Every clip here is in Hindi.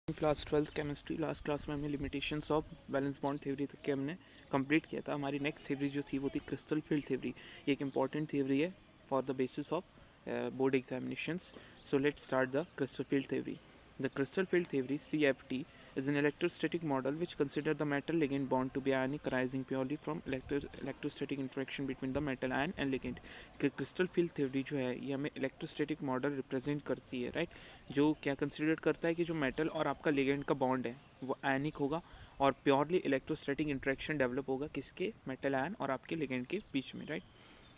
Class 12th chemistry last class में हमने limitations of valence bond theory तक के हमने कंप्लीट किया था। हमारी नेक्स्ट थ्योरी जो थी वो थी क्रिस्टल फील्ड थ्योरी। ये एक इंपॉर्टेंट थ्योरी है for the basis of board examinations. So let's start the crystal field theory. The crystal field theory (CFT) is an electrostatic model which considers the metal ligand bond to be ionic, arising purely from electrostatic interaction between the metal ion and ligand. Crystal field theory जो है ये हमें इलेक्ट्रोस्टैटिक मॉडल रिप्रेजेंट करती है, राइट? जो क्या कंसिडर करता है कि जो मेटल और आपका लिगेंड का बॉन्ड है वो आयनिक होगा और प्योरली इलेक्ट्रोस्टैटिक इंट्रैक्शन डेवलप होगा किसके, मेटल आयन और आपके लिगेंड के बीच में, राइट?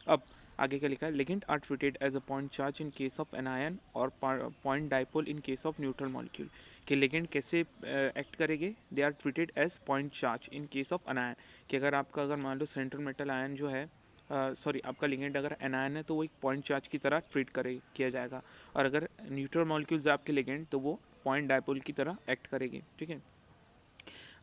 अब आगे क्या लिखा है, ligand are treated as a point charge in case of anion और point dipole in case of neutral molecule. कि लिगेंड कैसे एक्ट करेंगे, they are treated as point charge in case of anion. कि अगर मान लो सेंट्रल मेटल आयन जो है, सॉरी आपका लिगेंड अगर एनायन है तो वो एक पॉइंट चार्ज की तरह ट्रीट किया जाएगा. और अगर न्यूट्रल मॉलिक्यूल्स आपके लिगेंड तो वो पॉइंट डाइपोल की तरह एक्ट करेंगे, ठीक है.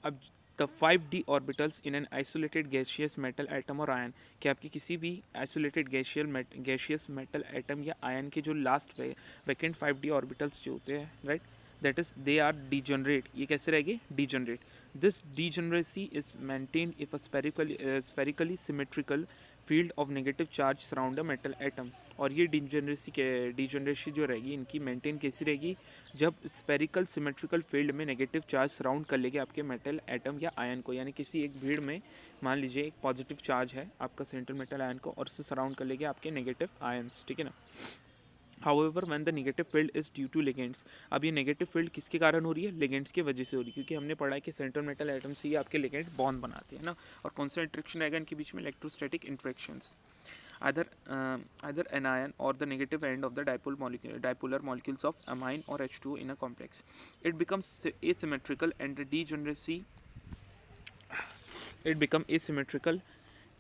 अब the 5d orbitals in an isolated gaseous metal atom और आयन. कि आपकी किसी भी आइसोलेटेड गैशियस मेटल एटम या आयन के जो लास्ट वैकेंट 5d ऑर्बिटल्स जो होते हैं, right, that is they are degenerate. ये कैसे रहेगी, degenerate. This degeneracy is maintained if a spherically symmetrical field of negative charge surround a metal atom. और ये डीजनरेसी जो रहेगी इनकी मेंटेन कैसी रहेगी, जब स्फेरिकल सिमेट्रिकल फील्ड में नेगेटिव चार्ज सराउंड कर लेंगे आपके मेटल एटम या आयन को. यानी किसी एक भीड़ में मान लीजिए एक पॉजिटिव चार्ज है आपका सेंट्रल मेटल आयन को और उससे सराउंड कर लेंगे आपके नेगेटिव आयन्स, ठीक है ना. However, when the negative field is due to ligands, अब ये नेगेटिव फील्ड किसके कारण हो रही है, लिगेंड्स की वजह से हो रही है. क्योंकि हमने पढ़ा है कि सेंट्रल मेटल एटम से ही आपके लिगेंड बॉन्ड बनाते हैं ना. और कौन सा इंट्रैक्शन रहेगा इनके बीच में, electrostatic interactions. Either anion or the negative end of the dipolar molecules of amine or H2O in a complex. It becomes asymmetrical and the degeneracy. It become asymmetrical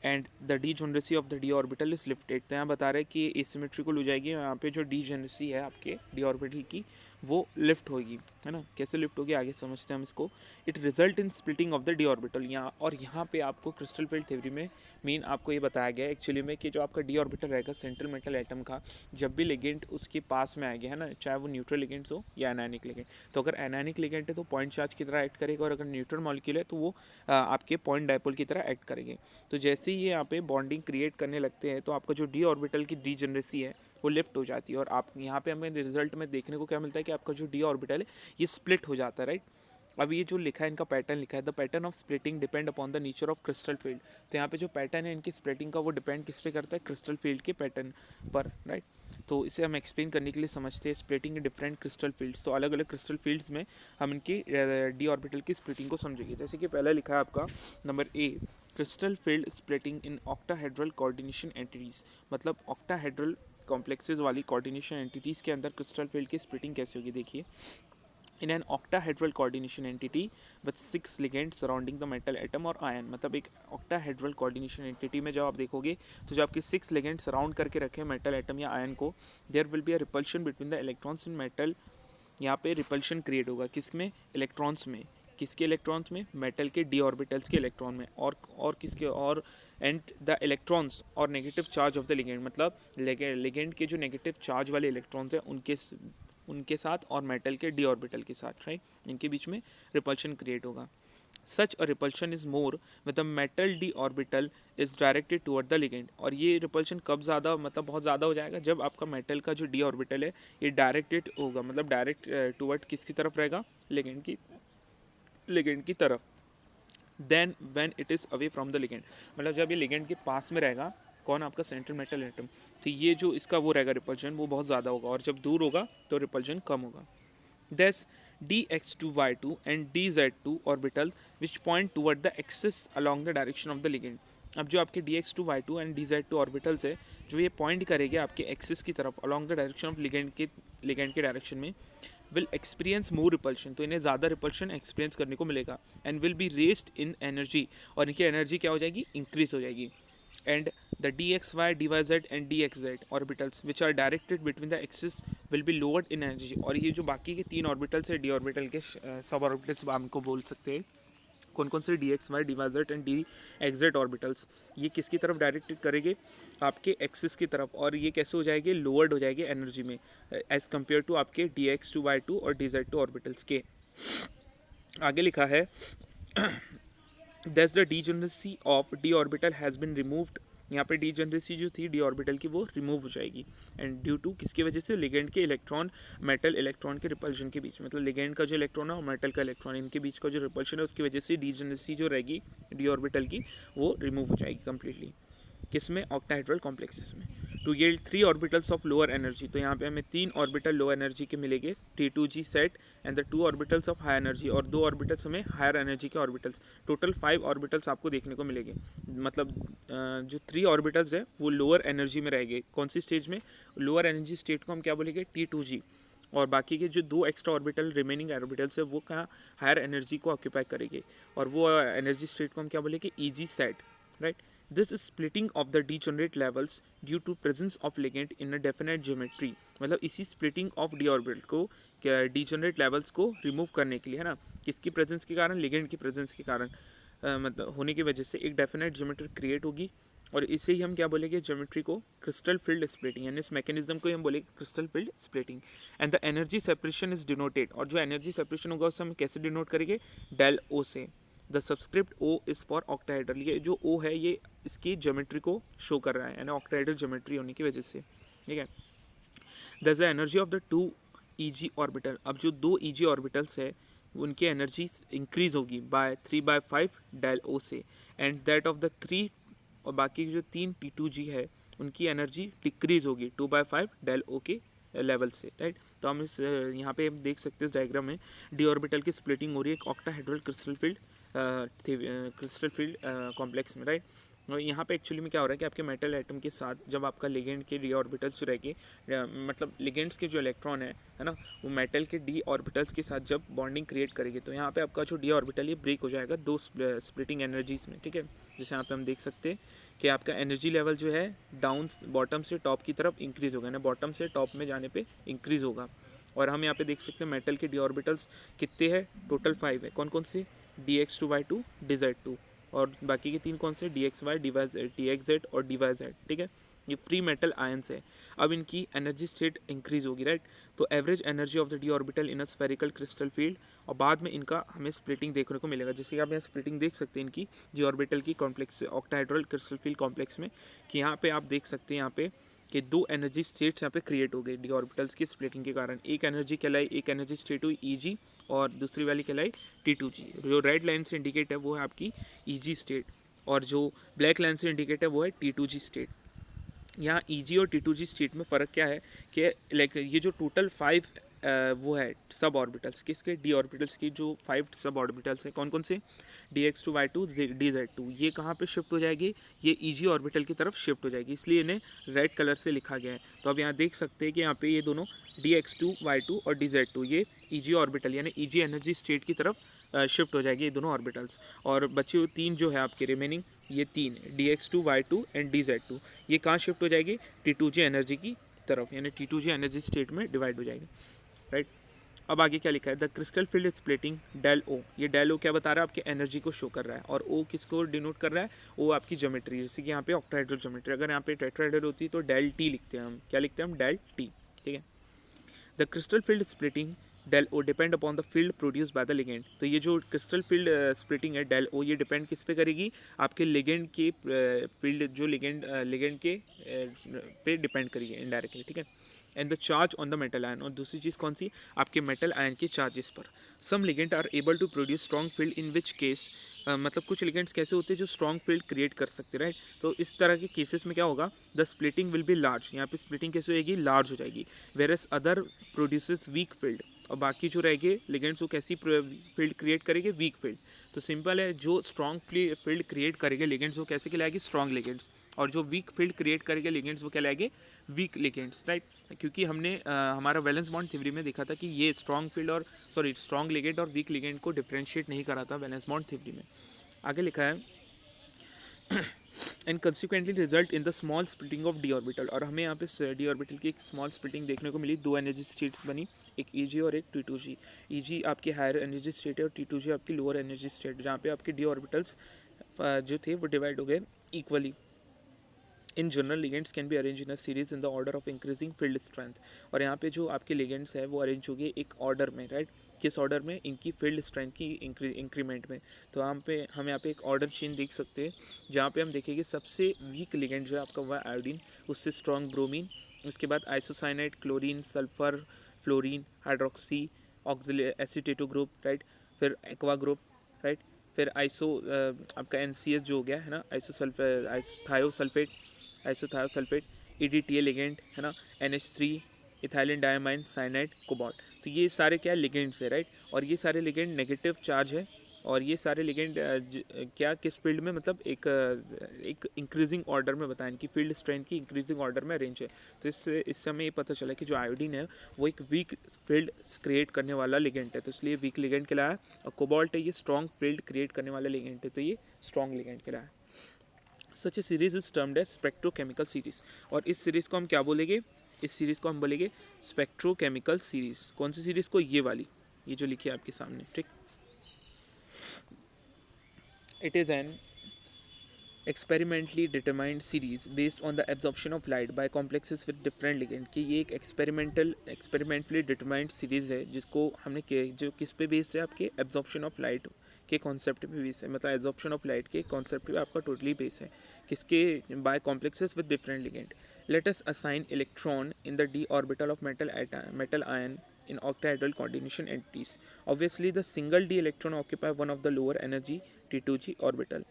and the degeneracy of the D orbital is lifted. तो यहाँ बता रहे हैं कि एसिमेट्रिकल हो जाएगी. यहाँ पे जो डीजनरेसी है आपके डी ऑर्बिटल की वो लिफ्ट होगी, है ना. कैसे लिफ्ट होगी आगे समझते हैं हम इसको. It result in splitting of the D orbital. यहाँ पे आपको क्रिस्टल फील्ड थ्योरी में मेन आपको ये बताया गया है एक्चुअली में कि जो आपका डी ऑर्बिटल रहेगा सेंट्रल मेटल एटम का, जब भी लिगेंड उसके पास में आएगा, है ना, चाहे वो न्यूट्रल लिगेंड्स हो या एनायनिक लिगेंड. तो अगर एनायनिक लिगेंड है तो पॉइंट चार्ज की तरह एक्ट करेगा और अगर न्यूट्रल मॉलिक्यूल है तो वो आपके पॉइंट डाइपोल की तरह एक्ट करेंगे. तो जैसे ही ये यहाँ पे बॉन्डिंग क्रिएट करने लगते हैं तो आपका जो डी ऑर्बिटल की डीजनरेसी है वो लिफ्ट हो जाती है. और आप यहाँ पे हमें रिजल्ट में देखने को क्या मिलता है कि आपका जो डी ऑर्बिटल है ये स्प्लिट हो जाता है, राइट. अब ये जो लिखा है इनका पैटर्न लिखा है, the pattern of splitting depend upon the nature of crystal field. तो यहाँ पे जो पैटर्न है इनकी स्प्लिटिंग का वो डिपेंड किस पे करता है, क्रिस्टल फील्ड के पैटर्न पर, राइट. तो इसे हम एक्सप्लेन करने के लिए समझते हैं splitting in different crystal fields. तो अलग अलग क्रिस्टल फील्ड्स में हम इनकी डी ऑर्बिटल की स्प्लिटिंग को समझेंगे. जैसे कि पहला लिखा है आपका number A, crystal field splitting in octahedral coordination entities. मतलब ऑक्टाहेड्रल कॉम्प्लेक्सेस वाली कोऑर्डिनेशन एंटिटीज़ के अंदर क्रिस्टल फील्ड की स्प्लिटिंग कैसे होगी, देखिए. In an octahedral coordination entity with 6 ligand surrounding the metal atom और आयन. मतलब एक ऑक्टाहेड्रल कोऑर्डिनेशन एंटिटी में जब आप देखोगे तो जो आपके 6 लिगेंड सराउंड करके रखे मेटल एटम या आयन को, there will be a repulsion between the electrons in metal. यहाँ पे रिपल्शन क्रिएट होगा किसमें, इलेक्ट्रॉन्स में. किसके इलेक्ट्रॉन्स में, मेटल के डी ऑर्बिटल्स के इलेक्ट्रॉन में. और किसके, और एंड द इलेक्ट्रॉन्स और negative charge of the ligand. मतलब लिगेंड के जो नेगेटिव चार्ज वाले इलेक्ट्रॉन्स हैं उनके साथ और मेटल के डी ऑर्बिटल के साथ, राइट, इनके बीच में रिपल्शन क्रिएट होगा. Such a repulsion is more with the metal d orbital is directed toward the ligand. और ये रिपल्शन कब ज़्यादा, मतलब बहुत ज़्यादा हो जाएगा, जब आपका मेटल का जो डी ऑर्बिटल है ये डायरेक्टेड होगा. मतलब डायरेक्ट टुवर्ड किसकी तरफ रहेगा, लिगेंड की तरफ. Then when it is away from the ligand, मतलब जब ये लिगेंड के पास में रहेगा कौन, आपका सेंट्रल मेटल एटम, तो ये जो इसका वो रहेगा रिपल्शन वो बहुत ज़्यादा होगा. और जब दूर होगा तो रिपल्शन कम होगा. Thus, dx2y2 and dz2 orbital which point toward the axis along the direction of the ligand. अब जो आपके dx2y2 and dz2 ऑर्बिटल्स है जो ये पॉइंट करेंगे आपके एक्सिस की तरफ along the direction of ligand के डायरेक्शन में, विल एक्सपीरियंस मोर रिपल्शन. तो इन्हें ज़्यादा रिपल्शन एक्सपीरियंस करने को मिलेगा. And will be raised in energy, और इनकी एनर्जी क्या हो जाएगी, इंक्रीज हो जाएगी. And the dxy, dyz and dxz orbitals which are directed between the axis will be lowered in energy. और ये जो बाकी के 3 ऑर्बिटल्स है डी ऑर्बिटल के सब ऑर्बिटल्स हमको बोल सकते हैं. कौन कौन से, D X Y, D Y Z and D X Z orbitals, ये किसकी तरफ डायरेक्टेड करेंगे, आपके एक्सिस की तरफ. और ये कैसे हो जाएंगे, लोअर्ड हो जाएंगे एनर्जी में एज कम्पेयर टू आपके D X two Y two और डी जेड टू ऑर्बिटल्स के. आगे लिखा है that's the degeneracy of D orbital has been removed. यहाँ पे डीजेनरेसी जो थी डी ऑर्बिटल की वो रिमूव हो जाएगी, एंड ड्यू टू किसकी वजह से, लिगेंड के इलेक्ट्रॉन मेटल इलेक्ट्रॉन के रिपल्शन के बीच, मतलब लिगेंड का जो इलेक्ट्रॉन है और मेटल का इलेक्ट्रॉन इनके बीच का जो रिपल्शन है उसकी वजह से डीजेनरेसी जो रहेगी डी ऑर्बिटल की वो रिमूव हो जाएगी कम्प्लीटली। किसमें, ऑक्टाहेड्रल कॉम्प्लेक्सेस में। To yield 3 orbitals of lower energy, तो यहाँ पे हमें 3 ऑर्बिटल लो एनर्जी के मिलेंगे T2G set and the 2 orbitals of high energy, और 2 ऑर्बिटल्स हमें हायर एनर्जी के ऑर्बिटल्स, टोटल 5 ऑर्बिटल्स आपको देखने को मिलेंगे। मतलब जो 3 ऑर्बिटल्स है वो लोअर एनर्जी में रहेंगे। कौन सी स्टेज में, लोअर एनर्जी स्टेट को हम क्या बोलेंगे, T2G, और बाकी के जो 2 एक्स्ट्रा ऑर्बिटल रिमेनिंग ऑर्बिटल्स है वो कहाँ हायर एनर्जी को ऑक्यूपाई करेंगे, और वो एनर्जी स्टेट को हम क्या बोलेंगे, EG set, right. This splitting of the degenerate levels due to presence of ligand in a definite geometry, मतलब इसी splitting of d orbital को degenerate levels को रिमूव करने के लिए, है ना, किसकी प्रेजेंस के कारण, ligand की प्रेजेंस के कारण मतलब होने की वजह से एक डेफिनेट ज्योमेट्री क्रिएट होगी, और इसे ही हम क्या बोलेंगे, ज्योमेट्री को क्रिस्टल फील्ड स्प्लिटिंग, यानी इस मैकेनिज्म को हम बोलेंगे crystal field splitting. And the energy separation is denoted, और जो एनर्जी सेपरेशन होगा उसे हम कैसे डिनोट करेंगे, डेल ओ से। The subscript O is for octahedral, ये जो ओ है ये इसकी ज्योमेट्री को शो कर रहा है, यानी ऑक्टाहेड्रल ज्योमेट्री होने की वजह से, ठीक है। That's the energy of the 2 EG orbital, अब जो 2 EG ऑर्बिटल्स है उनकी एनर्जी इंक्रीज होगी बाय 3/5 डेल ओ से, एंड दैट ऑफ द 3, और बाकी जो 3 T2G है उनकी एनर्जी डिक्रीज होगी 2/5 डेल ओ के लेवल से, राइट। तो हम इस यहाँ पे हम देख सकते हैं इस डायग्राम में डी ऑर्बिटल की स्प्लिटिंग हो रही है एक ऑक्टाहेड्रल क्रिस्टल फील्ड कॉम्प्लेक्स में, राइट। और यहाँ पे एक्चुअली में क्या हो रहा है कि आपके मेटल एटम के साथ जब आपका लिगेंड के डी ऑर्बिटल्स जो रहेंगे, मतलब लिगेंड्स के जो इलेक्ट्रॉन है ना, वो मेटल के डी ऑर्बिटल्स के साथ जब बॉन्डिंग क्रिएट करेंगे तो यहाँ पे आपका जो डी ऑर्बिटल ये ब्रेक हो जाएगा 2 स्प्लिटिंग एनर्जीज में, ठीक है। जैसे यहाँ पे हम देख सकते हैं कि आपका एनर्जी लेवल जो है डाउन बॉटम से टॉप की तरफ इंक्रीज होगा, ना बॉटम से टॉप में जाने पे इंक्रीज होगा। और हम यहाँ पे देख सकते हैं मेटल के डी ऑर्बिटल्स कितने हैं, टोटल 5 है। कौन कौन से, DX2Y2 DZ2, और बाकी के 3 कौन से, DXY DXZ और DYZ, ठीक है। ये फ्री मेटल आयंस है। अब इनकी एनर्जी स्टेट इंक्रीज होगी, राइट। तो average energy of the D orbital in a spherical crystal field, और बाद में इनका हमें स्प्लिटिंग देखने को मिलेगा। जैसे कि आप यहाँ स्प्लिटिंग देख सकते हैं इनकी डी ऑर्बिटल की complex octahedral crystal field complex में, कि यहाँ पे आप देख सकते हैं यहाँ पे कि 2 एनर्जी स्टेट्स यहाँ पे क्रिएट हो गए डी ऑर्बिटल्स की स्प्लिटिंग के कारण। एक एनर्जी कहलाई, एक एनर्जी स्टेट हुई EG, और दूसरी वाली कहलाई T2G। जो रेड लाइन से इंडिकेट है वो है आपकी EG स्टेट, और जो ब्लैक लाइन से इंडिकेट है वो है T2G स्टेट। यहाँ EG और T2G स्टेट में फ़र्क क्या है कि लाइक ये जो टोटल 5 वो है सब ऑर्बिटल्स किसके, डी ऑर्बिटल्स की जो 5 सब ऑर्बिटल्स है, कौन कौन से, DX2Y2 DZ2, ये कहाँ पे शिफ्ट हो जाएगी, ये EG ऑर्बिटल की तरफ शिफ्ट हो जाएगी, इसलिए इन्हें रेड कलर से लिखा गया है। तो अब यहाँ देख सकते हैं कि यहाँ पे ये दोनों DX2Y2 और DZ2 ये EG ऑर्बिटल यानी EG एनर्जी स्टेट की तरफ शिफ्ट हो जाएगी ये दोनों ऑर्बिटल्स, और बचे हुए 3 जो है आपके रिमेनिंग ये 3 DX2Y2 एंड DZ2 ये कहाँ शिफ्ट हो जाएगी, T2G एनर्जी की तरफ, यानी T2G एनर्जी स्टेट में डिवाइड हो जाएगी, राइट। अब आगे क्या लिखा है, the crystal field splitting del O, ये डेल ओ क्या बता रहा है, आपकी एनर्जी को शो कर रहा है, और ओ किसको डिनोट कर रहा है, ओ आपकी ज्योमेट्री, जैसे कि यहाँ पे ऑक्टाहेड्रल ज्योमेट्री, अगर यहाँ पे टेट्राहेड्रल होती तो डेल टी लिखते हैं हम, क्या लिखते हैं हम, डेल टी, ठीक है। The crystal field splitting del O depend upon the field produce by the ligand, तो ये जो क्रिस्टल फील्ड स्प्लिटिंग है डेल ओ ये डिपेंड किस पे करेगी, आपके लिगेंड के फील्ड जो लिगेंड के पे डिपेंड करेगी इनडायरेक्टली, ठीक है। And the charge on the metal ion, और दूसरी चीज़ कौन सी, आपके मेटल आयन के चार्जेस पर। Some ligand are able to produce strong field in which case, मतलब कुछ लिगेंड्स कैसे होते हैं जो स्ट्रॉन्ग फील्ड क्रिएट कर सकते, राइट। तो इस तरह के केसेस में क्या होगा, the splitting will be large, यहाँ पे स्प्लिटिंग कैसे होगी, लार्ज हो जाएगी, whereas other produces weak field, और बाकी जो रहेंगे लिगेंड्स वो कैसी फील्ड क्रिएट करेंगे, वीक फील्ड। तो सिंपल है, जो स्ट्रॉन्ग फील्ड क्रिएट करेंगे लिगेंड्स वो कैसे कहलाएगी, स्ट्रॉन्ग लिगेंड्स, और जो वीक फील्ड क्रिएट करेंगे लिगेंड्स वो कहलाएंगे वीक लिगेंड्स, राइट। क्योंकि हमने हमारा वैलेंस बॉन्ड थ्योरी में देखा था कि ये स्ट्रॉन्ग लिगेंड और वीक लिगेंड को डिफरेंशिएट नहीं करा था वैलेंस बॉन्ड थ्योरी में। आगे लिखा है and consequently result in the small splitting of D orbital, और हमें यहाँ पे डी ऑर्बिटल की एक स्मॉल स्प्लिटिंग देखने को मिली, 2 एनर्जी स्टेट्स बनी, एक EG और एक T2G। EG आपकी हायर एनर्जी स्टेट है और T2G आपकी लोअर एनर्जी स्टेट, जहाँ पे आपके डी ऑर्बिटल्स जो थे वो डिवाइड हो गए equally. In general ligands can be arrange in a series in the order of increasing field strength, और यहाँ पे जो आपके लिगेंड्स है वो अरेंज हो गए एक ऑर्डर में, राइट, किस ऑर्डर में, इनकी फील्ड स्ट्रेंथ की इंक्रीमेंट में। तो हम यहाँ पे एक ऑर्डर चेन देख सकते हैं, जहाँ पे हम देखेंगे सबसे वीक लिगेंड जो है आपका हुआ आयोडीन, उससे स्ट्रॉन्ग ब्रोमीन, उसके बाद isocyanide, chlorine, sulphur, fluorine, hydroxy, oxyl acetato group, right, फिर एक्वा ग्रुप, राइट, फिर आपका NCS जो हो गया है ना, आइसोथायोसल्फेट, EDTA लिगेंड है ना, NH3, ethylene diamine, cyanide, cobalt. तो ये सारे क्या लिगेंड्स है, राइट, और ये सारे लिगेंड नेगेटिव चार्ज है, और ये सारे लिगेंड क्या किस फील्ड में, मतलब एक इंक्रीजिंग ऑर्डर में बताएं, इनकी फील्ड स्ट्रेंथ की इंक्रीजिंग ऑर्डर में अरेंज है। तो इससे हमें ये पता चला कि जो आयोडीन है वो एक वीक फील्ड क्रिएट करने वाला लिगेंड है, तो इसलिए वीक लिगेंड कहलाया। और कोबाल्ट है ये स्ट्रॉन्ग फील्ड क्रिएट करने वाला लिगेंड है, तो ये स्ट्रॉन्ग लिगेंड कहलाया। Such a series is termed as spectrochemical series, और इस सीरीज को हम क्या बोलेंगे, इस सीरीज को हम बोलेंगे स्पेक्ट्रोकेमिकल सीरीज। कौन सी सीरीज को, ये वाली, ये जो लिखी है आपके सामने, ठीक। It is an experimentally determined series based on the absorption of light by complexes with different ligand, कि ये एक एक्सपेरिमेंटली डिटरमाइंड सीरीज है जिसको हमने जो किस पे बेस्ड है, आपके एब्जॉर्प्शन ऑफ लाइट के कॉन्सेप्ट पे बेस है, मतलब एब्जॉर्प्शन ऑफ लाइट के कॉन्सेप्ट पे आपका टोटली बेस है, किसके, by complexes with different ligand. Let us assign electron in the d orbital of metal ion in octahedral coordination entities. Obviously, the single d electron occupy one of the lower energy T2g orbital.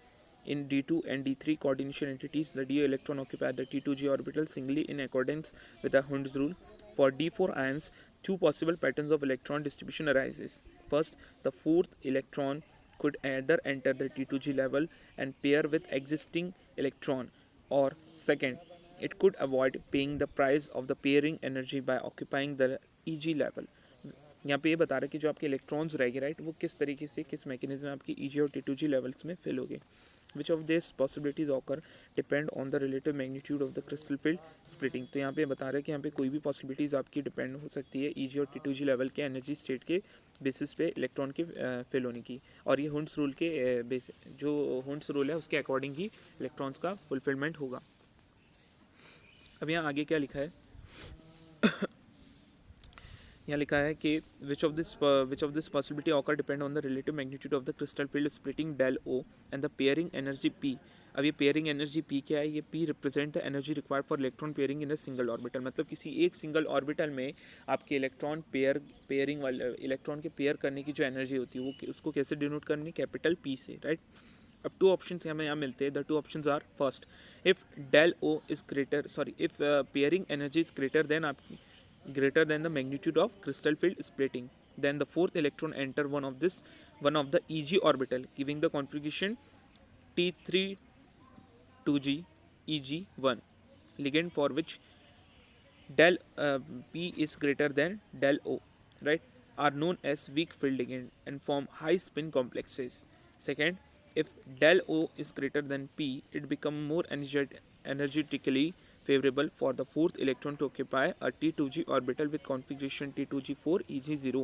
In D2 and D3 coordination entities, the d electron occupy the T2g orbital singly in accordance with the Hund's rule. For D4 ions, two possible patterns of electron distribution arises. First, the fourth electron could either enter the T2g level and pair with existing electron, or second, it could avoid paying the price of the pairing energy by occupying the EG level. यहाँ पे ये बता रहा है कि जो आपके इलेक्ट्रॉन्स रहेंगे, राइट, वो किस तरीके से, किस मैकेनिज्म में आपकी EG और T2g लेवल्स में फिल होगे। Which of these possibilities occur depend on the relative magnitude of the crystal field splitting. तो यहाँ पे बता रहा है कि यहाँ पे कोई भी पॉसिबिलिटीज़ आपकी डिपेंड हो सकती है EG और T2g लेवल के एनर्जी स्टेट के बेसिस पे इलेक्ट्रॉन के फिल होने की, और ये हुंड्स रूल के जो हुंड्स रूल है उसके अकॉर्डिंग ही इलेक्ट्रॉन्स का फुलफिलमेंट होगा। अब यहाँ आगे क्या लिखा है यहाँ लिखा है कि which of this possibility occur depend on the relative magnitude of the crystal field splitting del O and the pairing energy P. अब ये पेयरिंग एनर्जी पी क्या है, ये P represent the energy required for electron pairing in a single orbital, मतलब किसी एक सिंगल ऑर्बिटल में आपके पेयरिंग वाले इलेक्ट्रॉन के पेयर करने की जो एनर्जी होती है वो उसको कैसे डिनोट करनी, कैपिटल पी से, राइट। अब टू ऑप्शंस हमें यहाँ मिलते हैं। The two options are, first, if del O is if pairing energy is greater than the magnitude of crystal field splitting, then the fourth electron enter one of the EG orbital, giving the configuration T3 2G EG1, ligand for which del P is greater than del O, right, are known as weak field ligand and form high spin complexes. Second, if del O is greater than P, it becomes more energetically favorable for the fourth electron to occupy a T2g orbital with configuration T2g4 EG0.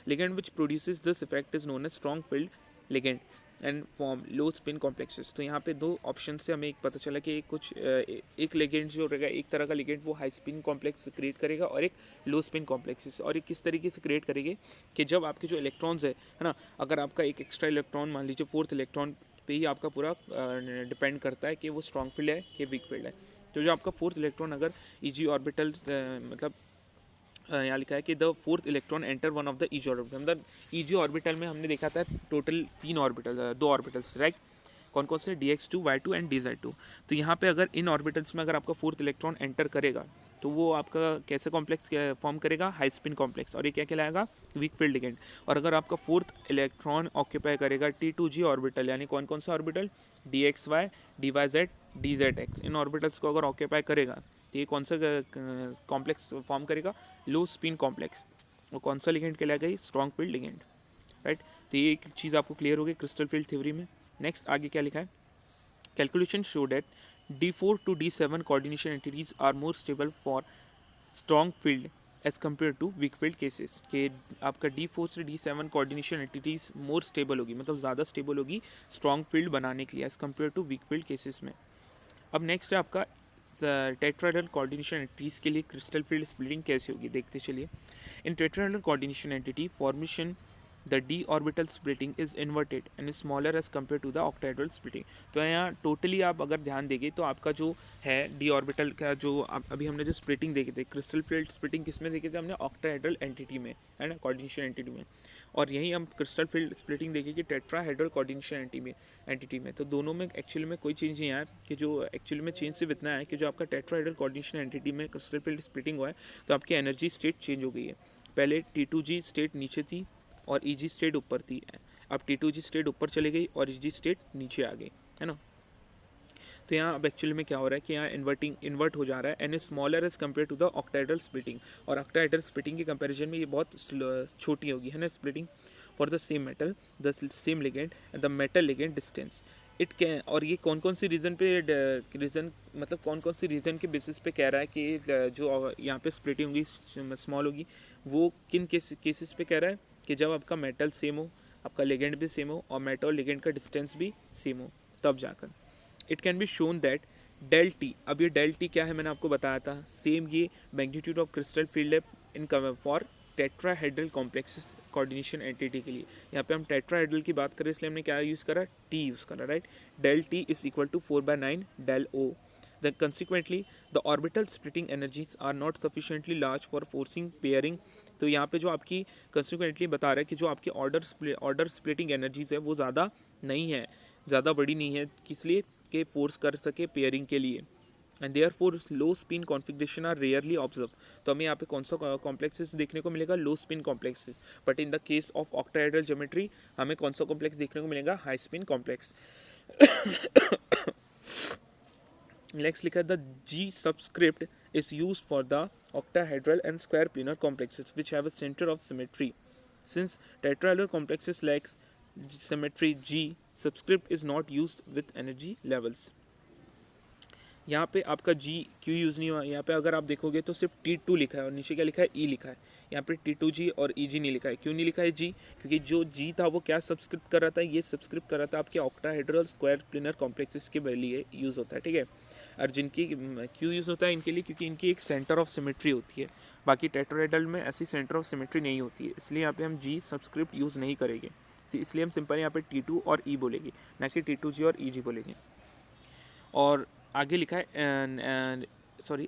Ligand which produces this effect is known as strong field ligand and form low spin complexes. तो यहाँ पे दो ऑप्शन से हमें एक पता चला कि एक लिगेंड जो रहेगा, एक तरह का लिगेंड वो हाई स्पिन कॉम्प्लेक्स क्रिएट करेगा और एक लो स्पिन कॉम्प्लेक्सेस। और ये किस तरीके से क्रिएट करेंगे कि जब आपके जो इलेक्ट्रॉन्स है ना, अगर आपका एक एक्स्ट्रा इलेक्ट्रॉन मान लीजिए फोर्थ इलेक्ट्रॉन पे ही आपका पूरा डिपेंड करता है कि वो स्ट्रॉन्ग फील्ड है कि वीक फील्ड है। तो जो आपका फोर्थ इलेक्ट्रॉन अगर EG ऑर्बिटल मतलब यहाँ लिखा है कि the fourth electron enter one of the EG orbital, मतलब EG ऑर्बिटल में हमने देखा था टोटल दो ऑर्बिटल्स, राइट, कौन कौन से, DX2, Y2 एंड DZ2। तो यहाँ पे अगर इन ऑर्बिटल्स में अगर आपका फोर्थ इलेक्ट्रॉन एंटर करेगा तो वो आपका कैसे कॉम्प्लेक्स फॉर्म करेगा, हाई स्पिन कॉम्प्लेक्स, और ये क्या कहलाएगा, वीक फील्ड लिगेंड। और अगर आपका फोर्थ इलेक्ट्रॉन ऑक्यूपाई करेगा T2G ऑर्बिटल, यानी कौन कौन सा ऑर्बिटल, DXY, DYZ, DZX, इन ऑर्बिटल्स को अगर ऑक्यूपाई करेगा तो ये कौन सा कॉम्प्लेक्स फॉर्म करेगा, लो स्पिन कॉम्प्लेक्स। वो कौन सा लिगेंड कहलाएगा, ये स्ट्रॉन्ग फील्ड लिगेंड, राइट। तो ये एक चीज़ आपको क्लियर होगी क्रिस्टल फील्ड थ्योरी में। नेक्स्ट आगे क्या लिखा है, calculation show that D4 to D7 coordination entities are more stable for strong field as compared to weak field cases, कि आपका D4 से D7 coordination entities more stable होगी, मतलब ज़्यादा स्टेबल होगी स्ट्रॉन्ग फील्ड बनाने के लिए as compare to weak field cases में। अब नेक्स्ट है आपका टेट्राहेड्रल कोऑर्डिनेशन एंटिटीज़ के लिए क्रिस्टल फील्ड स्प्लिटिंग कैसे होगी, देखते चलिए। In tetrahedral coordination entity formation the D orbital splitting is inverted and smaller as compare to the octahedral splitting. तो यहाँ टोटली आप अगर ध्यान देंगे तो आपका जो है डी ऑर्बिटल का जो अभी हमने जो स्प्लिटिंग देखे थे, क्रिस्टल फील्ड स्प्लिटिंग किसमें देखे थे हमने, ऑक्टाहेड्रल एंटिटी में, है ना, कोऑर्डिनेशन एंटिटी में। और यही हम क्रिस्टल फील्ड स्प्लिटिंग देखेंगे टेट्राहेड्रल कोऑर्डिनेशन एंटिटी में। तो दोनों में एक्चुअली में कोई चेंज नहीं आया, कि जो एक्चुअली में चेंज सिर्फ इतना है कि जो आपका टेट्राहेड्रल कोऑर्डिनेशन एंटिटी में क्रिस्टल फील्ड स्प्लिटिंग हुआ है तो आपकी एनर्जी स्टेट चेंज हो गई है। पहले T2G स्टेट नीचे थी और EG स्टेट ऊपर थी, अब T2G स्टेट ऊपर चली गई और EG स्टेट नीचे आ गई, है ना। तो यहाँ अब एक्चुअली में क्या हो रहा है कि यहाँ इन्वर्ट हो जा रहा है and smaller as compare to the octahedral splitting. और ऑक्टाहेड्रल स्प्लिटिंग के कंपैरिजन में ये बहुत छोटी होगी, है ना, splitting for the same metal, the same ligand and the metal ligand distance it can. और ये कौन कौन सी रीज़न पे रीज़न मतलब कौन कौन सी रीज़न के बेसिस पे कह रहा है कि जो यहाँ पे स्प्लिटिंग होगी स्मॉल होगी, वो किन केसेस पे कह रहा है कि जब आपका मेटल सेम हो, आपका लिगेंड भी सेम हो और मेटल लिगेंड का डिस्टेंस भी सेम हो, तब जाकर it can be shown that del T. अब ये डेल टी क्या है मैंने आपको बताया था, सेम ये मैग्नीट्यूड ऑफ क्रिस्टल फील्ड है in for tetrahedral complexes coordination entity के लिए। यहाँ पे हम टेट्राहेड्रल की बात करें इसलिए हमने क्या यूज़ करा, टी यूज़ करा, right. Del T is equal to 4/9 del O. Then consequently the orbital splitting energies are not sufficiently large for forcing pairing। तो यहाँ पे जो आपकी consequently बता रहा है कि जो आपकी ऑर्डर स्प्लिटिंग एनर्जीज है वो ज़्यादा नहीं है, ज़्यादा बड़ी नहीं है, किस लिए कि फोर्स कर सके पेयरिंग के लिए। And therefore low spin configuration are rarely observe. तो हमें यहाँ पे कौन सा कॉम्प्लेक्सेस देखने को मिलेगा, लो spin complexes. But in the case of octahedral geometry हमें कौन सा कॉम्प्लेक्स देखने को मिलेगा, हाई स्पिन कॉम्प्लेक्स। नेक्स्ट लिखा है the G subscript is used for the octahedral and square planar complexes which have a center of symmetry. Since tetrahedral complexes lacks symmetry, G subscript is not used with energy levels। यहाँ पे आपका G क्यों यूज़ नहीं हुआ, यहाँ पे अगर आप देखोगे तो सिर्फ T2 लिखा है और नीचे क्या लिखा है, E लिखा है। यहाँ पे T2G और EG नहीं लिखा है। क्यों नहीं लिखा है G, क्योंकि जो G था वो क्या सब्सक्रिप्ट कर रहा था, ये सब्सक्रिप्ट कर रहा था आपके ऑक्टाहेड्रल स्क्वायर प्लेनर कॉम्प्लेक्सेस के लिए यूज़ होता है, ठीक है। और जिनकी क्यों यूज़ होता है इनके लिए, क्योंकि इनकी एक सेंटर ऑफ सिमेट्री होती है, बाकी टेट्राहेड्रल में ऐसी सेंटर ऑफ सिमेट्री नहीं होती है, इसलिए यहाँ पे हम G सब्सक्रिप्ट यूज़ नहीं करेंगे। इसलिए हम सिंपल यहाँ पे T2 और E बोलेंगे, ना कि T2G और EG बोलेंगे। और आगे लिखा है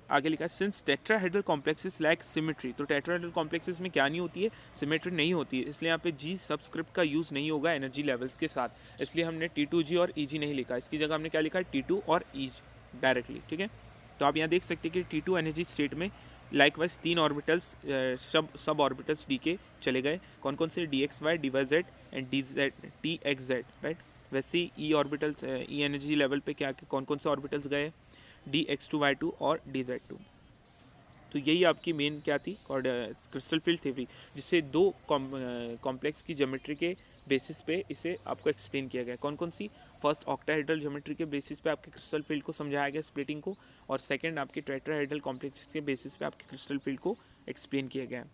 आगे लिखा है since tetrahedral complexes lack symmetry. तो टेट्राहेड्रल कॉम्प्लेक्सेस में क्या नहीं होती है, सिमेट्री नहीं होती है, इसलिए यहाँ पे G सबस्क्रिप्ट का यूज़ नहीं होगा एनर्जी लेवल्स के साथ, इसलिए हमने T2G और EG नहीं लिखा। इसकी जगह हमने क्या लिखा है, T2 और E डायरेक्टली, ठीक है। तो आप यहाँ देख सकते हैं कि T2 एनर्जी स्टेट में likewise 3 orbitals sub orbitals D के चले गए। कौन कौन से, DXY, DYZ and TXZ, right. वैसे ही ई ऑर्बिटल्स, ई एनर्जी लेवल पे क्या कौन कौन से ऑर्बिटल्स गए, DX2Y2 और DZ2। तो यही आपकी मेन क्या थी, क्रिस्टल फील्ड थ्योरी, जिससे दो कॉम्प्लेक्स की ज्योमेट्री के बेसिस पे इसे आपको एक्सप्लेन किया गया। कौन कौन सी, फर्स्ट ऑक्टाहेड्रल ज्योमेट्री के बेसिस पे आपके क्रिस्टल फील्ड को समझाया गया स्प्लिटिंग को, और सेकंड आपके टेट्राहेड्रल कॉम्प्लेक्स के बेसिस पे आपके क्रिस्टल फील्ड को एक्सप्लेन किया गया।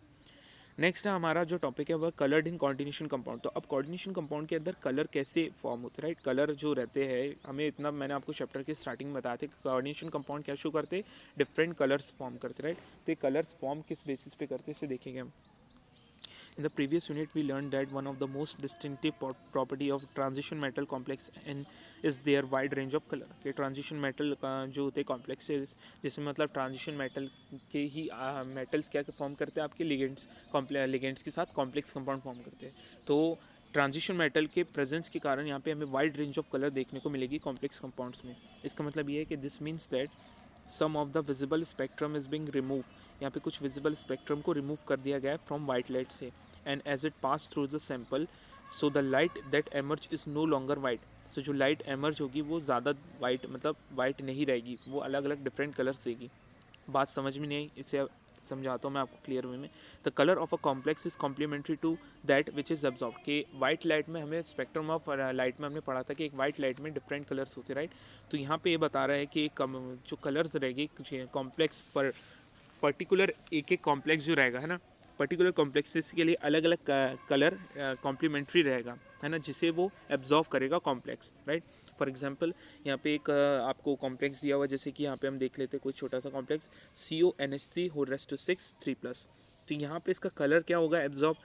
नेक्स्ट है हमारा जो टॉपिक है वह कलर्ड इन कोऑर्डिनेशन कंपाउंड। तो अब कोऑर्डिनेशन कंपाउंड के अंदर कलर कैसे फॉर्म होते हैं, राइट। कलर जो रहते हैं, हमें इतना मैंने आपको चैप्टर के स्टार्टिंग में बताया था कि कोऑर्डिनेशन कंपाउंड क्या शो करते, डिफरेंट कलर्स फॉर्म करते, राइट। तो ये कलर्स फॉर्म किस बेसिस पे करते हैं इसे देखेंगे हम। In the previous unit, we learned that one of the most distinctive property of transition metal complex is their wide range of color। कि transition metal का जो होते हैं complexes, जिसमें मतलब transition metal के ही metals क्या फॉर्म करते हैं, आपके ligands के साथ complex compound फॉर्म करते हैं। तो ट्रांजिशन मेटल के प्रेजेंस के कारण यहाँ पे हमें वाइड रेंज ऑफ कलर देखने को मिलेगी कॉम्प्लेक्स कंपाउंड्स में। इसका मतलब ये है कि this means that some of the visible spectrum is being remove. यहाँ पे कुछ विजिबल स्पेक्ट्रम को रिमूव कर दिया गया है फ्रॉम वाइट लाइट से, and as it pass through the sample so the light that emerge is no longer white. तो जो लाइट एमर्ज होगी वो ज़्यादा वाइट मतलब वाइट नहीं रहेगी, वो अलग अलग डिफरेंट कलर्स देगी। बात समझ में नहीं आई, इसे समझाता हूँ मैं आपको क्लियर वे में। The colour of a complex is complementary to that which is absorb. कि वाइट लाइट में हमें स्पेक्ट्रम ऑफ लाइट में हमने पढ़ा था कि एक वाइट लाइट में डिफरेंट कलर्स होते, राइट। तो यहाँ पे ये बता रहा है कि जो कलर्स रहेगी कॉम्प्लेक्स पर पर्टिकुलर एक कॉम्प्लेक्स जो रहेगा, है ना, पर्टिकुलर कॉम्प्लेक्सेस के लिए अलग अलग कलर कॉम्प्लीमेंट्री रहेगा, है ना, जिसे वो एब्जॉर्व करेगा कॉम्प्लेक्स, राइट। फॉर एग्जांपल यहाँ पे एक आपको कॉम्प्लेक्स दिया हुआ, जैसे कि यहाँ पे हम देख लेते हैं कोई छोटा सा कॉम्प्लेक्स CONH3 6 3+। तो यहाँ पे इसका कलर क्या होगा, एब्जॉर्ब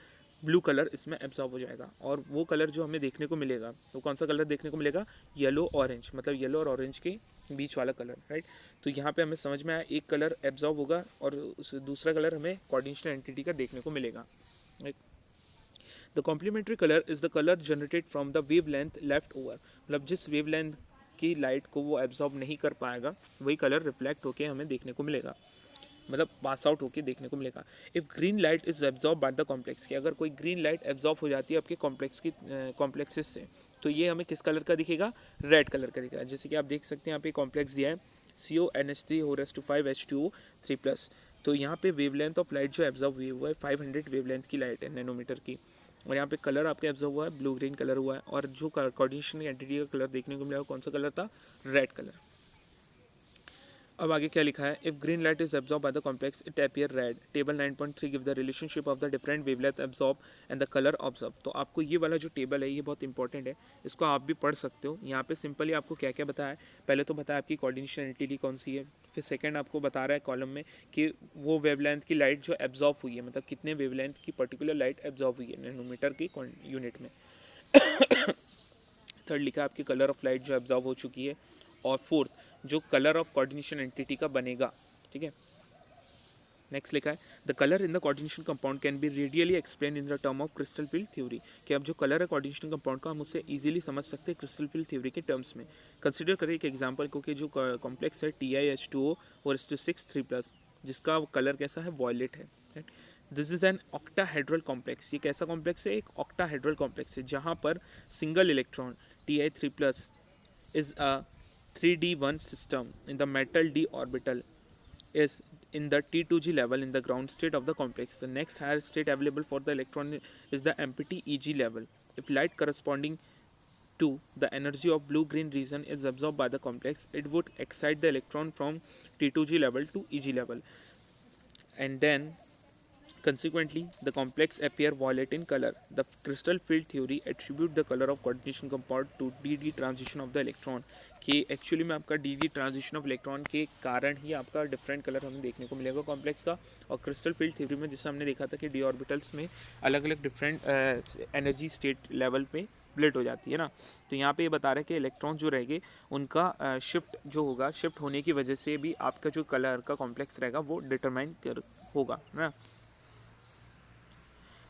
ब्लू कलर इसमें एब्जॉर्ब हो जाएगा, और वो कलर जो हमें देखने को मिलेगा वो कौन सा कलर देखने को मिलेगा, येलो ऑरेंज, मतलब येलो और ऑरेंज के बीच वाला कलर, राइट। तो यहाँ पे हमें समझ में आया एक कलर एब्जॉर्ब होगा और दूसरा कलर हमें कोऑर्डिनेशन एंटिटी का देखने को मिलेगा, राइट। The complementary colour is the colour generated from the wavelength left over, मतलब जिस वेव लेंथ की लाइट को वो एब्जॉर्ब नहीं कर पाएगा वही कलर रिफ्लेक्ट होके हमें देखने को मिलेगा, मतलब पास आउट होके देखने को मिलेगा। If green light is absorb by the complex, कि अगर कोई ग्रीन लाइट एब्जॉर्ब हो जाती है आपके कॉम्प्लेक्सेस से, तो ये हमें किस कलर का दिखेगा, रेड कलर का दिखेगा। जैसे कि आप देख सकते हैं यहाँ पे कॉम्प्लेक्स दिया है CONH3 तो यहाँ पे वेवलेंथ ऑफ लाइट जो एब्जॉर्ब हुई हुआ है 500 वेवलेंथ की लाइट है, नैनोमीटर की, और यहाँ पे कलर आपके एब्जॉर्ब हुआ है ब्लू ग्रीन कलर हुआ है, और जो कोऑर्डिनेशन एंटिटी का कलर देखने को मिला कौन सा कलर था, रेड कलर। अब आगे क्या लिखा है, if green light is absorb by the complex it appear red, table 9.3 give the relationship of the different wavelength absorb and the colour absorb. तो आपको ये वाला जो टेबल है ये बहुत इंपॉर्टेंट है, इसको आप भी पढ़ सकते हो। यहाँ पे सिंपली आपको क्या क्या बताया है, पहले तो बताया आपकी कोऑर्डिनेशन एंटिटी कौन सी है, फिर सेकंड आपको बता रहा है कॉलम में कि वो वेवलेंथ की लाइट जो एब्जॉर्ब हुई है, मतलब कितने वेवलेंथ की पर्टिकुलर लाइट एब्जॉर्ब हुई है नैनोमीटर की यूनिट में। थर्ड लिखा है आपकी कलर ऑफ लाइट जो एब्जॉर्ब हो चुकी है, और फोर्थ जो कलर ऑफ कोऑर्डिनेशन एंटिटी का बनेगा, ठीक है। नेक्स्ट लिखा है the colour in the coordination compound can be radially explain in the term of crystal field theory, कि अब जो कलर है कोऑर्डिनेशन कंपाउंड का हम उससे इजीली समझ सकते हैं क्रिस्टल फील्ड थ्योरी के टर्म्स में। कंसिडर करें एक एग्जांपल को कि जो कॉम्प्लेक्स है TiH2O और 6 3+, जिसका कलर कैसा है, वॉयलेट है, right. This is an octahedral complex, ये कैसा कॉम्प्लेक्स है, एक ऑक्टाहेड्रल कॉम्प्लेक्स है जहाँ पर single electron Ti3+ is a 3d1 system in the metal d orbital is in the T2g level in the ground state of the complex. The next higher state available for the electron is the empty EG level. If light corresponding to the energy of blue-green region is absorbed by the complex, it would excite the electron from T2g level to EG level, and then consequently, the complex appear violet in color. The crystal field theory attribute the color of coordination compound to dd transition of the electron, कि एक्चुअली में आपका dd ट्रांजिशन ऑफ इलेक्ट्रॉन के कारण ही आपका डिफरेंट कलर हमें देखने को मिलेगा कॉम्प्लेक्स का। और क्रिस्टल फील्ड थ्योरी में जैसे हमने देखा था कि डी ऑर्बिटल्स में अलग अलग डिफरेंट एनर्जी स्टेट लेवल पे स्प्लिट हो जाती है ना, तो यहाँ पे ये बता रहा है कि इलेक्ट्रॉन जो रहेंगे उनका शिफ्ट जो होगा, शिफ्ट होने की वजह से भी आपका जो कलर का कॉम्प्लेक्स रहेगा वो डिटरमाइन होगा ना।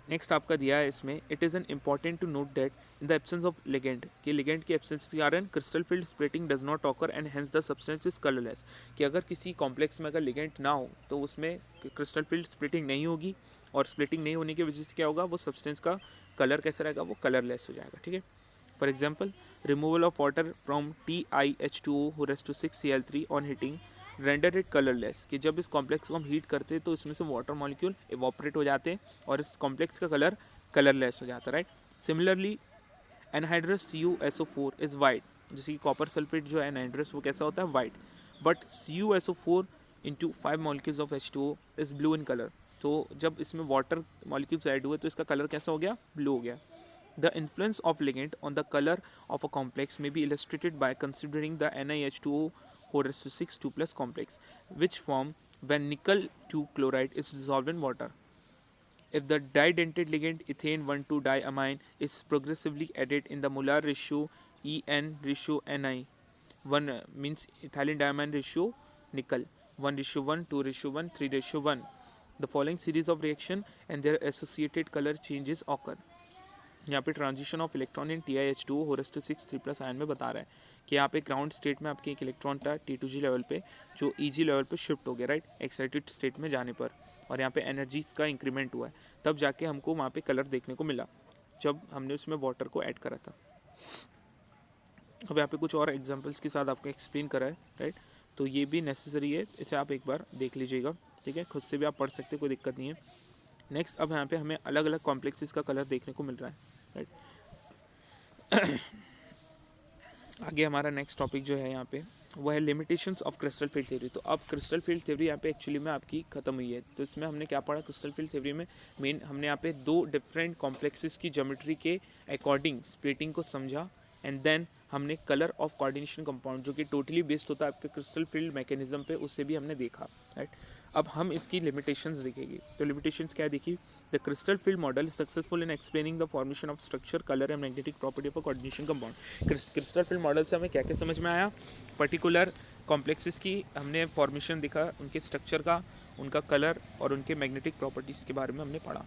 नेक्स्ट आपका दिया है इसमें, it is an important to note that in the absence of ligand, कि लिगेंड की एब्सेंस के कारण crystal field splitting does not occur and hence the substance is colourless, कि अगर किसी कॉम्प्लेक्स में अगर लिगेंड ना हो तो उसमें क्रिस्टल फील्ड स्प्लिटिंग नहीं होगी, और स्प्लिटिंग नहीं होने की वजह से क्या होगा, वो सब्सटेंस का कलर कैसा रहेगा, वो कलरलेस हो जाएगा, ठीक है। For example, removal of water from TiH2O6Cl3 on heating render it colourless, कि जब इस कॉम्प्लेक्स को हम हीट करते हैं तो इसमें से वाटर मॉलिक्यूल इवॉपरेट हो जाते हैं और इस कॉम्प्लेक्स का कलर कलरलेस हो जाता है, right. Similarly anhydrous CuSO4 is white, जैसे कि कॉपर सल्फेट जो है एनहाइड्रस वो कैसा होता है, white, but CuSO4 into 5 molecules of H2O is blue in colour, तो जब इसमें वाटर मॉलिक्यूल्स ऐड हुए तो इसका कलर कैसा हो गया, ब्लू हो गया। The influence of ligand on the color of a complex may be illustrated by considering the NiH2O4 2+ complex, which form when nickel 2 chloride is dissolved in water. If the didentate ligand ethane 1,2-diamine is progressively added in the molar ratio En/Ni, 1 means ethylene diamine ratio nickel 1:1, 2:1, 3:1, the following series of reaction and their associated color changes occur. यहाँ पे transition of electron in TiH2O4 3+ ion में बता रहा है कि यहाँ पे ग्राउंड स्टेट में आपके एक इलेक्ट्रॉन था T2g लेवल पे जो EG लेवल पे शिफ्ट हो गया, राइट, एक्साइटेड स्टेट में जाने पर, और यहाँ पे एनर्जीज का इंक्रीमेंट हुआ है, तब जाके हमको वहाँ पे कलर देखने को मिला जब हमने उसमें वाटर को ऐड करा था। अब यहाँ पे कुछ और एग्जाम्पल्स के साथ आपको एक्सप्लेन करा है, राइट, तो ये भी नेसेसरी है, इसे आप एक बार देख लीजिएगा, ठीक है, खुद से भी आप पढ़ सकते, कोई दिक्कत नहीं है। नेक्स्ट अब यहाँ पे हमें अलग अलग कॉम्प्लेक्सेस का कलर देखने को मिल रहा है, राइट। आगे हमारा नेक्स्ट टॉपिक जो है यहाँ पे वो है limitations of crystal field theory. तो अब क्रिस्टल फील्ड थ्योरी यहाँ पे एक्चुअली में आपकी खत्म हुई है, तो इसमें हमने क्या पढ़ा, क्रिस्टल फील्ड थ्योरी में मेन हमने यहाँ पे 2 डिफरेंट कॉम्प्लेक्सेस की ज्योमेट्री के अकॉर्डिंग स्प्लिटिंग को समझा, एंड देन हमने कलर ऑफ कोऑर्डिनेशन कंपाउंड जो कि टोटली बेस्ड होता है आपके क्रिस्टल फील्ड मैकेनिज्म पे, उससे भी हमने देखा, राइट। अब हम इसकी लिमिटेशंस देखेंगे। तो लिमिटेशंस क्या देखी, the crystal field model is successful in explaining the formation of structure, colour and magnetic property of a coordination compound. Crystal field model से हमें क्या क्या समझ में आया, पर्टिकुलर कॉम्प्लेक्सेस की हमने फॉर्मेशन देखा, उनके स्ट्रक्चर का, उनका कलर और उनके मैग्नेटिक प्रॉपर्टीज़ के बारे में हमने पढ़ा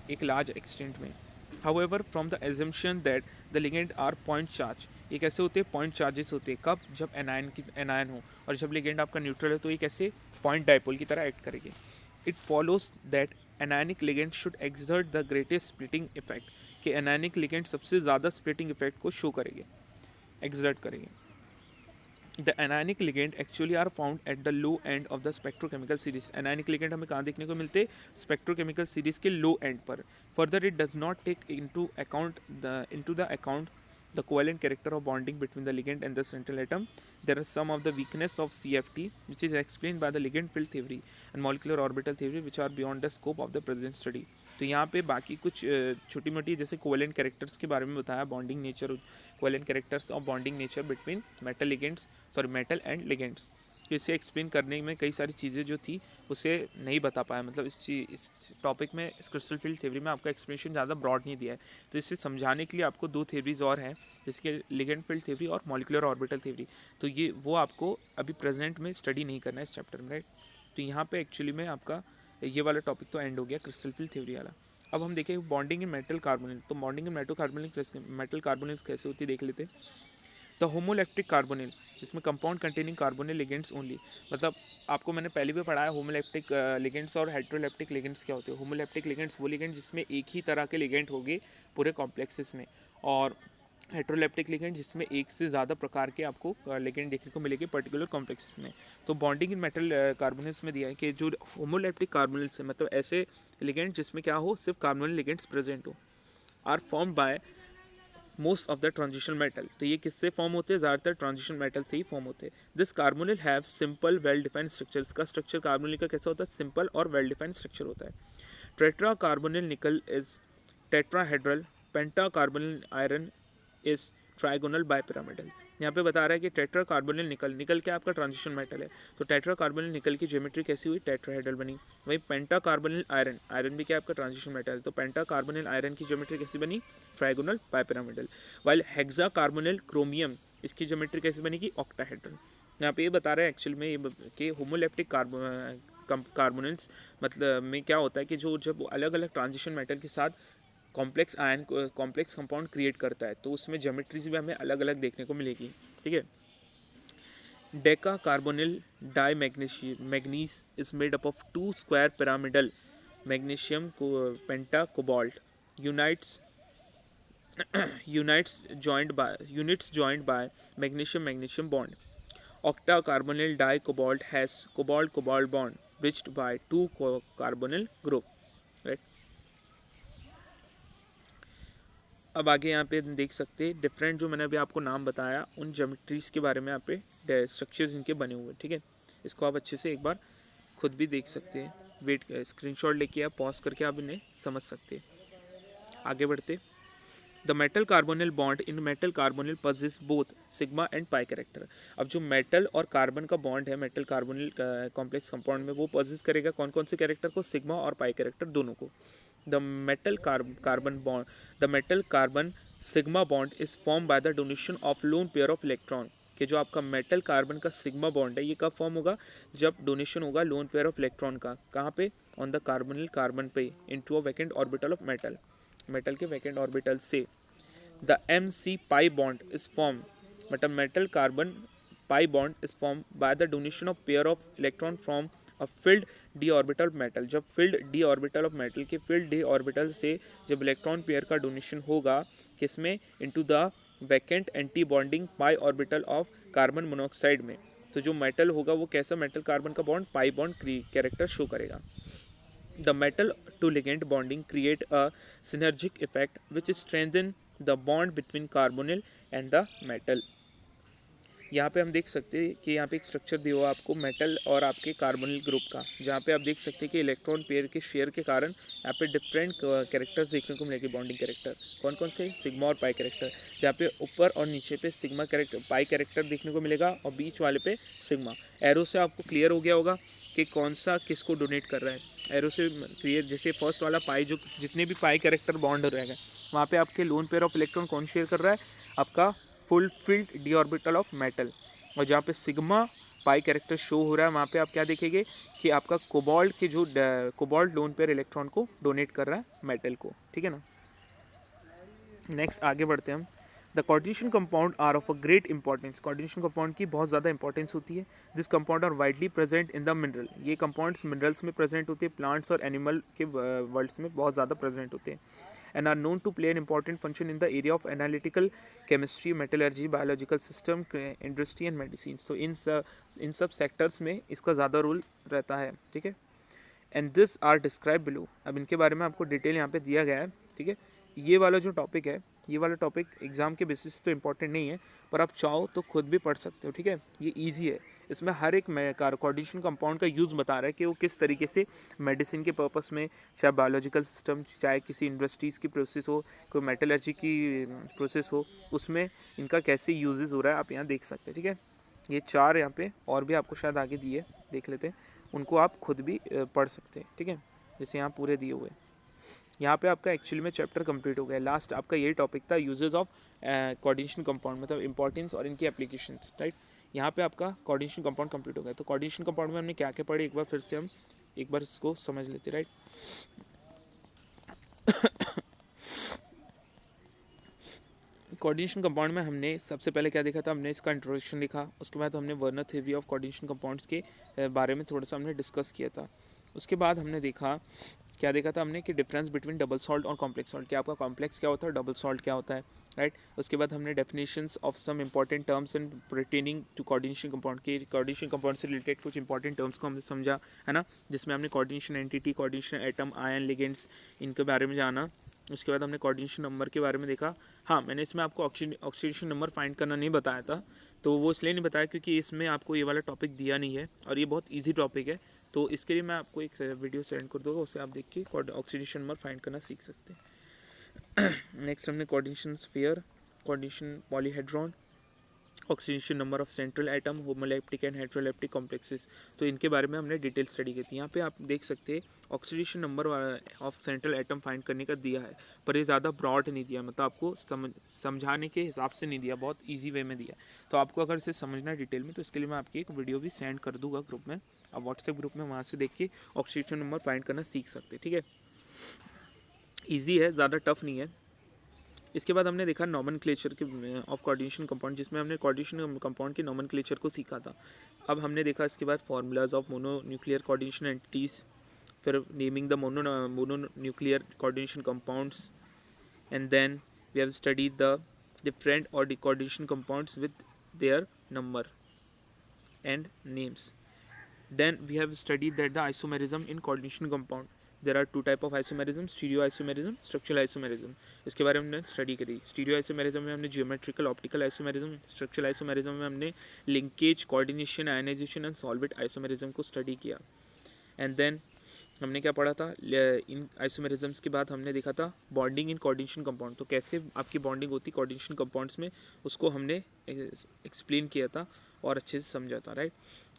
एक लार्ज एक्सटेंट में। However, from the assumption that the ligand are point charge, ये कैसे होते हैं, पॉइंट चार्जेस होते हैं, कब, जब एनायन हो, और जब लिगेंड आपका न्यूट्रल है तो ये कैसे पॉइंट डाइपोल की तरह एक्ट करेंगे। It follows that anionic ligand should exert the greatest splitting effect, कि एनायनिक लिगेंड सबसे ज़्यादा स्प्लिटिंग इफेक्ट को शो करेंगे, एक्सर्ट करेंगे। The anionic ligand actually are found at the low end of the spectrochemical series. Anionic ligand हमें कहाँ देखने को मिलते, स्पेक्ट्रोकेमिकल सीरीज के लो एंड पर। Further it does not take into the account the covalent character of bonding between the ligand and the central atom. There are some of the weakness of CFT which is explained by the ligand field theory and molecular orbital theory which are beyond the scope of the present study. तो यहाँ पे बाकी कुछ छोटी मोटी जैसे कोवेलेंट कैरेक्टर्स के बारे में बताया, bonding nature, covalent characters of bonding nature between metal and ligands. तो इसे एक्सप्लेन करने में कई सारी चीज़ें जो थी उसे नहीं बता पाया, मतलब इस टॉपिक में, इस क्रिस्टल फील्ड थ्योरी में आपका एक्सप्लेनेशन ज़्यादा ब्रॉड नहीं दिया है। तो इसे समझाने के लिए आपको दो थ्योरीज और हैं, जैसे कि लिगेंड फील्ड थ्योरी और मॉलिक्यूलर ऑर्बिटल थ्योरी। तो ये वो आपको अभी प्रेजेंट में स्टडी नहीं करना है इस चैप्टर में, राइट। तो यहाँ पे एक्चुअली में आपका ये वाला टॉपिक तो एंड हो गया, क्रिस्टल फील्ड थ्योरी वाला। अब हम देखें बॉन्डिंग इन मेटल कार्बोनिल। तो बॉन्डिंग इन मेटल कार्बोनिल कैसे होती है देख लेते हैं। द होमोलैक्टिक कार्बोनिल, जिसमें compound containing carbonyl ligands only, मतलब आपको मैंने पहले भी पढ़ाया होमोलैक्टिक लिगेंड्स और हेट्रोलैप्टिक लिगेंड्स क्या होते हैं। होमोलैप्टिक लिगेंड्स वो लिगेंड जिसमें एक ही तरह के लिगेंड होंगे पूरे कॉम्प्लेक्सेस में, और हेट्रोलैप्टिक लिगेंड जिसमें एक से ज़्यादा प्रकार के आपको लिगेंड देखने को मिलेंगे पर्टिकुलर कॉम्प्लेक्सेस में। तो बॉन्डिंग इन मेटल कार्बोनिल्स में दिया है कि जो होमोलैप्टिक कार्बोनिल्स है, मतलब ऐसे लिगेंड जिसमें क्या हो, सिर्फ कार्बोनिल लिगेंड्स प्रेजेंट हो, are form by most of the transitional metal. तो ये किससे फॉर्म होते हैं, ज़्यादातर ट्रांजिशनल मेटल से ही फॉर्म होते हैं। This carbonyl have simple well defined structure. इसका स्ट्रक्चर कार्बोनिल का कैसा होता है, सिंपल और वेल डिफाइंड स्ट्रक्चर होता है। टेट्रा कार्बोनिल निकल is tetrahedral, penta carbonyl iron is trigonal bipyramidal. यहाँ पे बता रहा है कि टेट्रा कार्बोनिल निकल क्या आपका ट्रांजिशन मेटल है, तो टेट्रा कार्बोनिल निकल की ज्योमेट्री कैसी हुई, टेट्राहेड्रल बनी। वही पेंटा कार्बोनिल आयरन भी क्या आपका ट्रांजिशन मेटल है, तो पेंटा कार्बोनिल आयरन की ज्योमेट्री कैसी बनी, trigonal bipyramidal. While hexa carbonyl chromium, इसकी ज्योमेट्री कैसी बनेगी, ऑक्टाहेड्रल। यहाँ पे ये बता रहे हैं एक्चुअल में ये कि होमोलैप्टिक कार्बोनिल्स मतलब में क्या होता है कि जो जब अलग अलग ट्रांजिशन मेटल के साथ कॉम्प्लेक्स कंपाउंड क्रिएट करता है तो उसमें ज्योमेट्रीज भी हमें अलग अलग देखने को मिलेगी, ठीक है। Deca carbonyl di manganese is made up of 2 square pyramidal magnesium penta cobalt units joined by magnesium bond. Octa carbonyl dicobalt has cobalt bond bridged by 2 carbonyl group, right। अब आगे यहाँ पे देख सकते हैं डिफरेंट जो मैंने अभी आपको नाम बताया उन ज्योमेट्रीज के बारे में यहाँ पे स्ट्रक्चर्स इनके बने हुए, ठीक है। इसको आप अच्छे से एक बार खुद भी देख सकते हैं, वेट स्क्रीनशॉट लेके आप पॉज करके आप इन्हें समझ सकते हैं। आगे बढ़ते, the metal carbonyl bond in metal carbonyl possess both sigma and pi character. अब जो मेटल और कार्बन का बॉन्ड है मेटल कार्बोनिल कॉम्प्लेक्स कंपाउंड में, वो पजेस करेगा कौन कौन से कैरेक्टर को, सिग्मा और पाई कैरेक्टर दोनों को। The metal carbon sigma bond is formed by the donation of lone pair of electron। कि जो आपका मेटल कार्बन का सिग्मा बॉन्ड है ये कब फॉर्म होगा, जब डोनेशन होगा लोन पेयर ऑफ इलेक्ट्रॉन का, कहाँ पे, ऑन द कार्बोनिल कार्बन पे into a vacant orbital of metal के वैकेंट ऑर्बिटल से। The MC pi bond is form, मतलब metal carbon pi bond is form by the donation of pair of electron from a filled d orbital metal. जब filled d orbital of metal के फिल्ड डी ऑर्बिटल से जब इलेक्ट्रॉन पेयर का डोनेशन होगा किसमें, into the vacant antibonding pi orbital of carbon monoxide में। तो जो मेटल होगा वो कैसा मेटल कार्बन का bond pi bond character show करेगा। The metal to ligand bonding create a synergic effect which strengthen the bond between carbonyl and the metal. यहाँ पे हम देख सकते हैं कि यहाँ पे एक स्ट्रक्चर दिया हुआ आपको मेटल और आपके कार्बोनिल ग्रुप का, जहाँ पे आप देख सकते हैं कि इलेक्ट्रॉन पेयर के शेयर के कारण यहाँ पे डिफरेंट कैरेक्टर्स देखने को मिलेंगे, बॉन्डिंग कैरेक्टर। कौन कौन से? सिग्मा और पाई कैरेक्टर, जहाँ पे ऊपर और नीचे पे सिग्मा कैरेक्टर, पाई कैरेक्टर देखने को मिलेगा और बीच वाले पे सिग्मा। एरो से आपको क्लियर हो गया होगा कि कौन सा किसको डोनेट कर रहा है। एरो से क्लियर, जैसे फर्स्ट वाला पाई, जो जितने भी पाई कैरेक्टर बॉन्ड रहेगा वहाँ पे आपके लोन पेयर ऑफ इलेक्ट्रॉन कौन शेयर कर रहा है? आपका full field d orbital of metal. और जहाँ पे सिग्मा पाई कैरेक्टर शो हो रहा है वहाँ पे आप क्या देखेंगे कि आपका कोबाल्ट के जो कोबाल्ट लोन पेयर इलेक्ट्रॉन को डोनेट कर रहा है मेटल को, ठीक है ना। नेक्स्ट आगे बढ़ते हैं हम। The coordination compound are of a great importance. Coordination compound की बहुत ज़्यादा इंपॉर्टेंस होती है। This compound are widely present in the mineral. ये कंपाउंड्स मिनरल्स में प्रेजेंट होते हैं, प्लांट्स और एनिमल के वर्ल्ड्स में बहुत ज़्यादा प्रेजेंट होते हैं। And are known to play an important function in the area of analytical chemistry, metallurgy, biological system, industry and medicine. तो इन सब सेक्टर्स में इसका ज़्यादा रोल रहता है, ठीक है। And this are describe below. अब इनके बारे में आपको डिटेल यहाँ पे दिया गया है, ठीक है। ये वाला जो टॉपिक है, ये वाला टॉपिक एग्जाम के बेसिस से तो इम्पोर्टेंट नहीं है, पर आप चाहो तो खुद भी पढ़ सकते हो, ठीक है। ये इजी है। इसमें हर एक कोऑर्डिनेशन कंपाउंड का यूज़ बता रहा है कि वो किस तरीके से मेडिसिन के पर्पस में, चाहे बायोलॉजिकल सिस्टम, चाहे किसी इंडस्ट्रीज़ की प्रोसेस हो, कोई मेटलर्जी की प्रोसेस हो, उसमें इनका कैसे यूजेस हो रहा है आप यहाँ देख सकते हैं, ठीक है। ये चार यहाँ पे और भी आपको शायद आगे दिए, देख लेते हैं, उनको आप खुद भी पढ़ सकते हैं, ठीक है। जैसे यहाँ पूरे दिए हुए, यहाँ पे आपका एक्चुअली में चैप्टर कंप्लीट हो गया। लास्ट आपका यही टॉपिक था, यूजेस ऑफ कोऑर्डिनेशन कंपाउंड, मतलब इंपॉर्टेंस और इनकी एप्लीकेशंस, राइट। यहाँ पे आपका कोऑर्डिनेशन कंपाउंड कंप्लीट हो गया। तो कोऑर्डिनेशन कंपाउंड में हमने क्या क्या पढ़े, एक बार फिर से हम एक बार इसको समझ लेते, राइट। कोऑर्डिनेशन कंपाउंड में हमने सबसे पहले क्या देखा था, हमने इसका इंट्रोडक्शन लिखा। उसके बाद हमने Werner theory of coordination compounds के बारे में थोड़ा सा हमने डिस्कस किया था। उसके बाद हमने देखा, क्या देखा था हमने, कि डिफरेंस बिटवीन डबल सॉल्ट और कॉम्प्लेक्स सॉल्ट, क्या आपका कॉम्प्लेक्स क्या होता है, डबल सॉल्ट क्या होता है, राइट। उसके बाद हमने definitions of some important terms and pertaining to coordination compound, के कोऑर्डिनेशन कंपाउंड से रिलेटेड कुछ इंपॉर्टेंट टर्म्स को हमने समझा, है ना, जिसमें हमने coordination entity, coordination atom, ion, ligands, इनके बारे में जाना। उसके बाद हमने कोऑर्डिनेशन नंबर के बारे में देखा। हाँ, मैंने इसमें आपको ऑक्सीडेशन नंबर फाइंड करना नहीं बताया था, तो वो इसलिए नहीं बताया क्योंकि इसमें आपको ये वाला टॉपिक दिया नहीं है और ये बहुत ईजी टॉपिक है। तो इसके लिए मैं आपको एक वीडियो सेंड कर दूँगा, उससे आप देख के ऑक्सीडेशन नंबर फाइंड करना सीख सकते हैं। नेक्स्ट हमने coordination sphere, coordination polyhedron, oxidation number of central atom, homoleptic and heteroleptic complexes, तो इनके बारे में हमने डिटेल स्टडी की थी। यहाँ पे आप देख सकते हैं oxidation number of central atom find करने का दिया है, पर ये ज़्यादा ब्रॉड नहीं दिया, मतलब आपको समझाने के हिसाब से नहीं दिया, बहुत ईजी वे में दिया। तो आपको अगर इसे समझना है डिटेल में, तो इसके लिए मैं आपकी एक वीडियो भी सेंड कर दूँगा ग्रुप में, आप व्हाट्सएप ग्रुप में वहाँ से देख के ऑक्सीडेशन नंबर फाइंड करना सीख सकते हैं, ठीक है। ईजी है, ज़्यादा टफ नहीं है। इसके बाद हमने देखा नॉमेनक्लेचर के ऑफ कोऑर्डिनेशन कंपाउंड, जिसमें हमने कोऑर्डिनेशन कंपाउंड के नॉमेनक्लेचर को सीखा था। अब हमने देखा इसके बाद formulas of mononuclear coordination entities, फिर naming the mononuclear coordination compounds, and then we have studied the different और coordination compounds with their number and names. Then we have studied that the isomerism in coordination compound. There are two type of isomerism, stereo isomerism, structural isomerism. इसके बारे में हमने स्टडी करी। स्टीरियो आइसोमेरिज्म में हमने geometrical optical isomerism, structural isomerism में हमने linkage, coordination, ionization and solvate isomerism को स्टडी किया। एंड देन हमने क्या पढ़ा था, इन आइसोमेरिज्म्स के बाद हमने देखा था बॉन्डिंग इन कोऑर्डिनेशन कंपाउंड, तो कैसे आपकी बॉन्डिंग होती कोऑर्डिनेशन कंपाउंड्स में, उसको हमने एक्सप्लेन किया था और अच्छे से समझा था, राइट।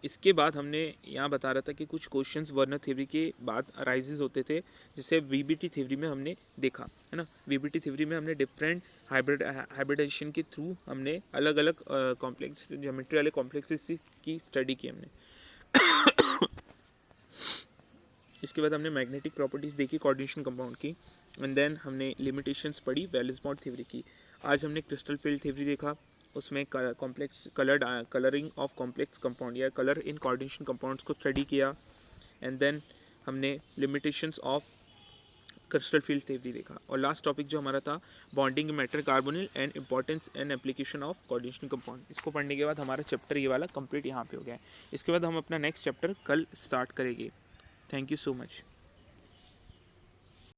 इसके बाद हमने यहाँ बता रहा था कि कुछ क्वेश्चंस वर्नर थ्योरी के बाद अराइजेज होते थे, जिसे वीबीटी थ्योरी में हमने देखा, है ना। वीबीटी थ्योरी में हमने डिफरेंट हाइब्रिडाइजेशन के थ्रू हमने अलग अलग कॉम्प्लेक्स ज्योमेट्री वाले कॉम्प्लेक्सेस की स्टडी की हमने। इसके बाद हमने मैग्नेटिक प्रॉपर्टीज़ देखी कोऑर्डिनेशन कंपाउंड की, एंड देन हमने लिमिटेशंस पढ़ी वैलेंस बॉन्ड थ्योरी की। आज हमने क्रिस्टल फील्ड थ्योरी देखा, उसमें complex colouring of complex compound या कलर इन कोऑर्डिनेशन कंपाउंड्स को स्टडी किया। एंड देन हमने limitations of crystal field theory देखा। और लास्ट टॉपिक जो हमारा था bonding matter carbonyl and importance and application of coordination compound, इसको पढ़ने के बाद हमारा चैप्टर ये वाला कंप्लीट यहाँ पे हो गया है। इसके बाद हम अपना नेक्स्ट चैप्टर कल स्टार्ट करेंगे। Thank you so much.